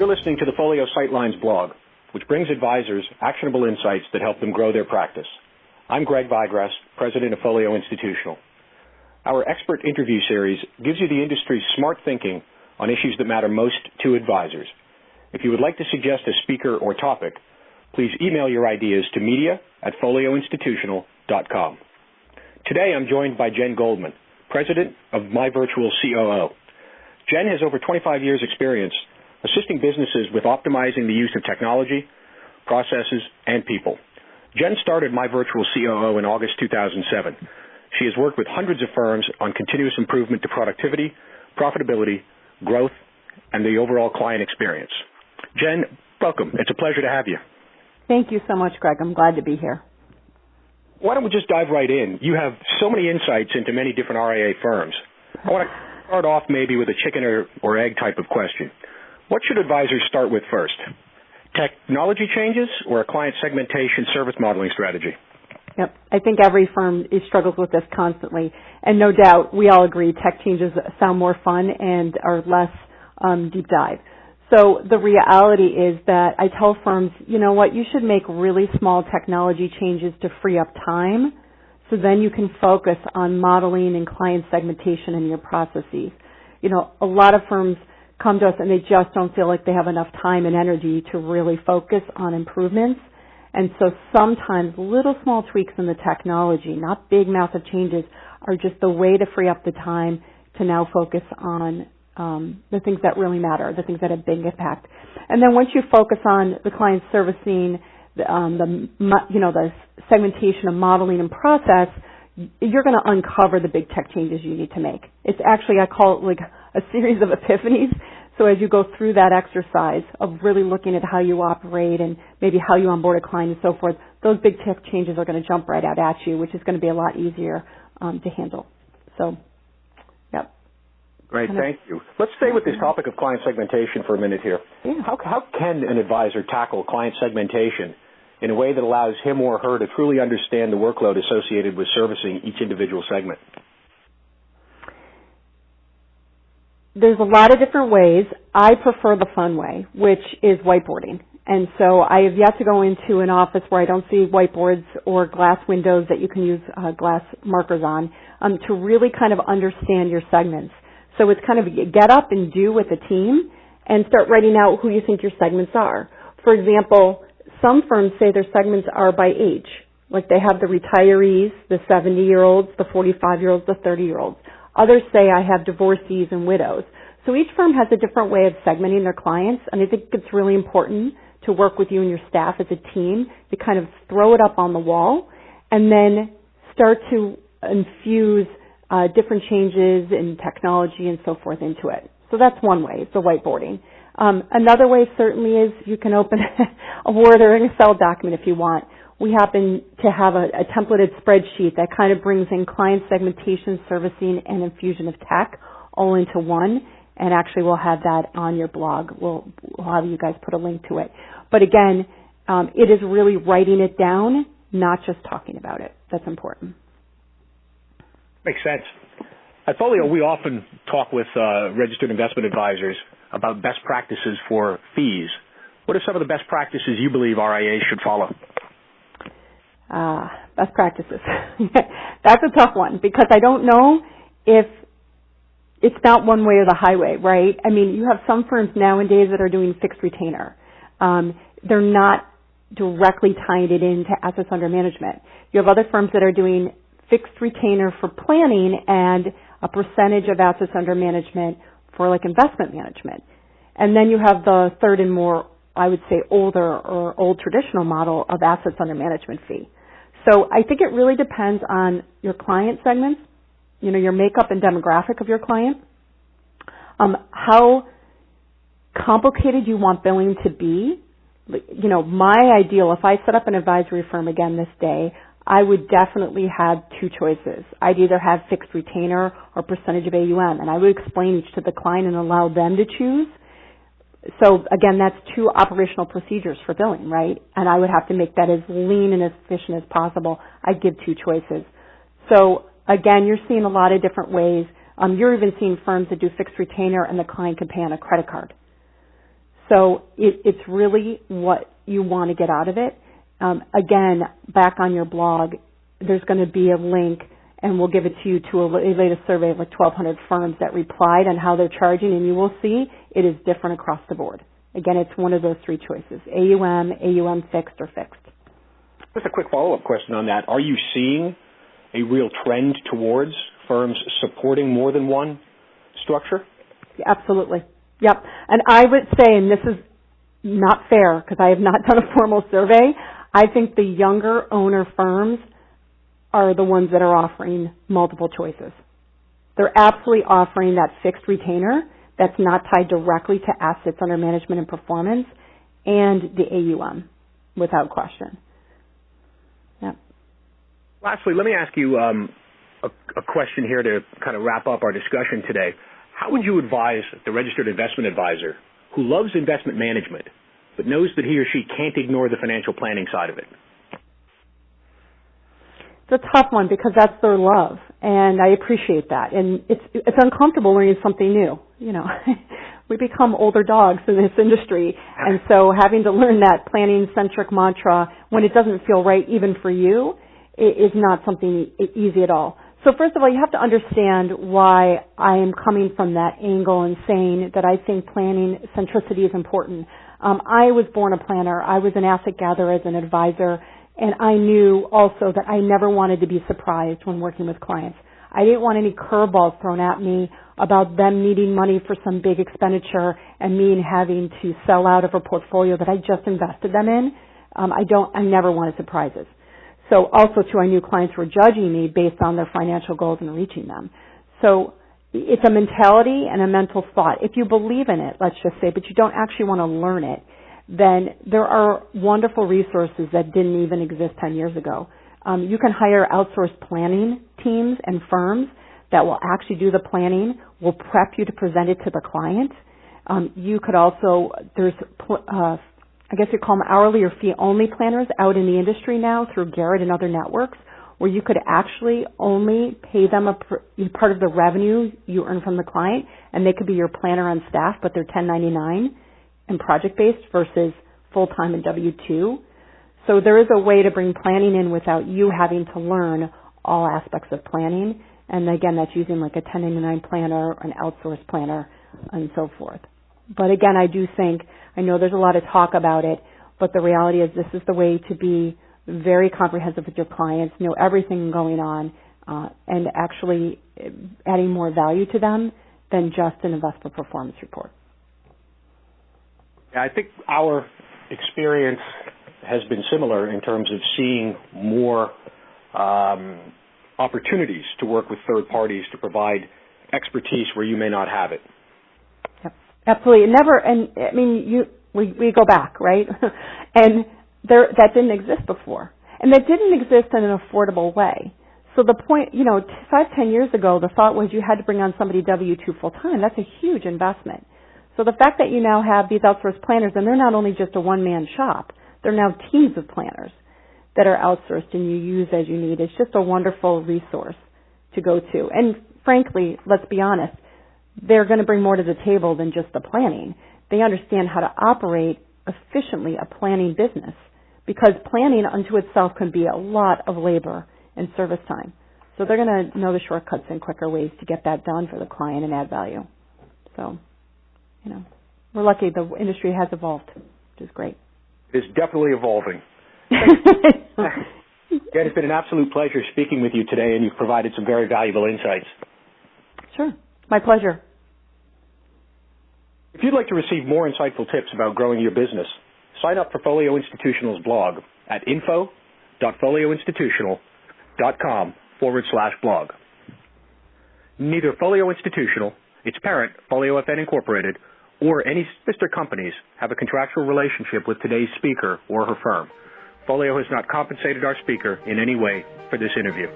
You're listening to the Folio Sightlines blog, which brings advisors actionable insights that help them grow their practice. I'm Greg Vigras, president of Folio Institutional. Our expert interview series gives you the industry's smart thinking on issues that matter most to advisors. If you would like to suggest a speaker or topic, please email your ideas to media@folioinstitutional.com. Today I'm joined by Jen Goldman, president of My Virtual COO. Jen has over 25 years' experience assisting businesses with optimizing the use of technology, processes, and people. Jen started My Virtual COO in August 2007. She has worked with hundreds of firms on continuous improvement to productivity, profitability, growth, and the overall client experience. Jen, welcome. It's a pleasure to have you. Thank you so much, Greg. I'm glad to be here. Why don't we just dive right in? You have so many insights into many different RIA firms. I want to start off maybe with a chicken or egg type of question. What should advisors start with first? Technology changes or a client segmentation service modeling strategy? Yep. I think every firm struggles with this constantly. And no doubt, we all agree tech changes sound more fun and are less deep dive. So the reality is that I tell firms, you know what, you should make really small technology changes to free up time so then you can focus on modeling and client segmentation in your processes. You know, a lot of firms come to us and they just don't feel like they have enough time and energy to really focus on improvements. And so sometimes little small tweaks in the technology, not big massive changes, are just the way to free up the time to now focus on the things that really matter, the things that have big impact. And then once you focus on the client servicing, the segmentation of modeling and process, you're going to uncover the big tech changes you need to make. It's actually, I call it like a series of epiphanies. So as you go through that exercise of really looking at how you operate and maybe how you onboard a client and so forth, those big tech changes are going to jump right out at you, which is going to be a lot easier to handle. So, yep. Great, thank you. Let's stay with this topic of client segmentation for a minute here. Yeah. How can an advisor tackle client segmentation in a way that allows him or her to truly understand the workload associated with servicing each individual segment? There's a lot of different ways. I prefer the fun way, which is whiteboarding. And so I have yet to go into an office where I don't see whiteboards or glass windows that you can use glass markers on to really kind of understand your segments. So it's kind of get up and do with the team and start writing out who you think your segments are. For example, some firms say their segments are by age. Like they have the retirees, the 70-year-olds, the 45-year-olds, the 30-year-olds. Others say I have divorcees and widows. So each firm has a different way of segmenting their clients, and I think it's really important to work with you and your staff as a team to kind of throw it up on the wall and then start to infuse different changes in technology and so forth into it. So that's one way, the whiteboarding. Another way certainly is you can open a Word or an Excel document if you want. We happen to have a templated spreadsheet that kind of brings in client segmentation, servicing, and infusion of tech all into one. And actually we'll have that on your blog. We'll have you guys put a link to it. But again, it is really writing it down, not just talking about it. That's important. Makes sense. At Folio, we often talk with registered investment advisors about best practices for fees. What are some of the best practices you believe RIAs should follow? Best practices. That's a tough one because I don't know if it's not one way or the highway, right? I mean, you have some firms nowadays that are doing fixed retainer. They're not directly tying it into assets under management. You have other firms that are doing fixed retainer for planning and a percentage of assets under management for like investment management. And then you have the third and more, I would say, older or old traditional model of assets under management fee. So I think it really depends on your client segments, you know, your makeup and demographic of your client, how complicated you want billing to be. You know, my ideal, if I set up an advisory firm again this day, I would definitely have two choices. I'd either have fixed retainer or percentage of AUM, and I would explain each to the client and allow them to choose. So again, that's two operational procedures for billing, right? And I would have to make that as lean and as efficient as possible. I'd give two choices. So again, you're seeing a lot of different ways. You're even seeing firms that do fixed retainer and the client can pay on a credit card. So it's really what you want to get out of it. Again, back on your blog, there's going to be a link, and we'll give it to you to a latest survey of like 1,200 firms that replied on how they're charging, and you will see it is different across the board. Again, it's one of those three choices, AUM fixed, or fixed. Just a quick follow-up question on that. Are you seeing a real trend towards firms supporting more than one structure? Yeah, absolutely. Yep. And I would say, and this is not fair because I have not done a formal survey, I think the younger owner firms are the ones that are offering multiple choices. They're absolutely offering that fixed retainer that's not tied directly to assets under management and performance and the AUM, without question. Yep. Lastly, let me ask you a question here to kind of wrap up our discussion today. How would you advise the registered investment advisor who loves investment management but knows that he or she can't ignore the financial planning side of it? It's a tough one because that's their love, and I appreciate that. And it's uncomfortable learning something new. You know, we become older dogs in this industry, and so having to learn that planning-centric mantra when it doesn't feel right even for you is not something easy at all. So first of all, you have to understand why I am coming from that angle and saying that I think planning centricity is important. I was born a planner. I was an asset gatherer as an advisor. And I knew also that I never wanted to be surprised when working with clients. I didn't want any curveballs thrown at me about them needing money for some big expenditure and me having to sell out of a portfolio that I just invested them in. I never wanted surprises. So also too, I knew clients were judging me based on their financial goals and reaching them. So it's a mentality and a mental thought. If you believe in it, let's just say, but you don't actually want to learn it, then there are wonderful resources that didn't even exist 10 years ago. You can hire outsourced planning teams and firms that will actually do the planning, will prep you to present it to the client. You could also, there's, I guess you call them hourly or fee-only planners out in the industry now through Garrett and other networks, where you could actually only pay them a part of the revenue you earn from the client, and they could be your planner on staff, but they're 1099 and project-based versus full-time and W-2. So there is a way to bring planning in without you having to learn all aspects of planning. And again, that's using like a 1099 planner, an outsourced planner, and so forth. But again, I do think, I know there's a lot of talk about it, but the reality is this is the way to be very comprehensive with your clients, know everything going on, and actually adding more value to them than just an investment performance report. I think our experience has been similar in terms of seeing more opportunities to work with third parties to provide expertise where you may not have it. Yep, absolutely. We go back, right? And that didn't exist before. And that didn't exist in an affordable way. So the point, 5-10 years ago, the thought was you had to bring on somebody W-2 full-time. That's a huge investment. So the fact that you now have these outsourced planners, and they're not only just a one-man shop, they're now teams of planners that are outsourced and you use as you need. It's just a wonderful resource to go to. And frankly, let's be honest, they're going to bring more to the table than just the planning. They understand how to operate efficiently a planning business, because planning unto itself can be a lot of labor and service time. So they're going to know the shortcuts and quicker ways to get that done for the client and add value. So, we're lucky the industry has evolved, which is great. It's definitely evolving. Jen, it's been an absolute pleasure speaking with you today, and you've provided some very valuable insights. Sure. My pleasure. If you'd like to receive more insightful tips about growing your business, sign up for Folio Institutional's blog at info.folioinstitutional.com/blog. Neither Folio Institutional, its parent, Folio FN Incorporated, or any sister companies have a contractual relationship with today's speaker or her firm. Folio has not compensated our speaker in any way for this interview.